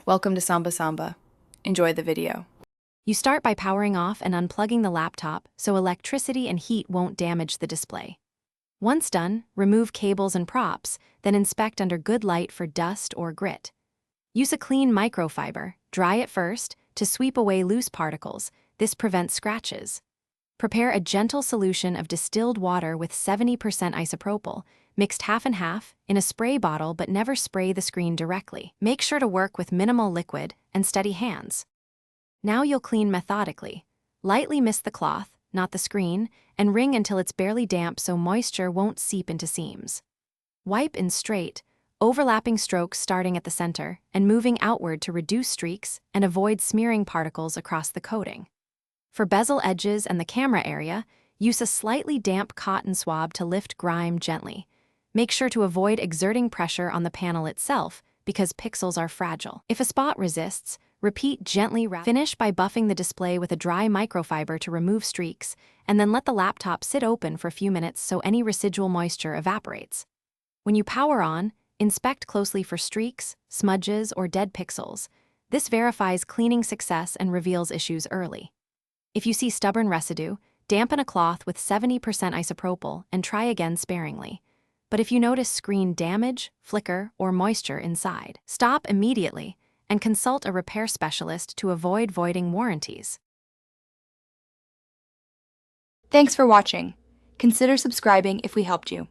Welcome to Samba Samba. Enjoy the video. You start by powering off and unplugging the laptop so electricity and heat won't damage the display. Once done, remove cables and props, then inspect under good light for dust or grit. Use a clean microfiber, dry it first, to sweep away loose particles. This prevents scratches. Prepare a gentle solution of distilled water with 70% isopropyl, mixed half and half, in a spray bottle but never spray the screen directly. Make sure to work with minimal liquid and steady hands. Now you'll clean methodically. Lightly mist the cloth, not the screen, and wring until it's barely damp so moisture won't seep into seams. Wipe in straight, overlapping strokes starting at the center and moving outward to reduce streaks and avoid smearing particles across the coating. For bezel edges and the camera area, use a slightly damp cotton swab to lift grime gently. Make sure to avoid exerting pressure on the panel itself because pixels are fragile. If a spot resists, repeat gently. Finish by buffing the display with a dry microfiber to remove streaks, and then let the laptop sit open for a few minutes so any residual moisture evaporates. When you power on, inspect closely for streaks, smudges, or dead pixels. This verifies cleaning success and reveals issues early. If you see stubborn residue, dampen a cloth with 70% isopropyl and try again sparingly. But if you notice screen damage, flicker, or moisture inside, stop immediately and consult a repair specialist to avoid voiding warranties. Thanks for watching. Consider subscribing if we helped you.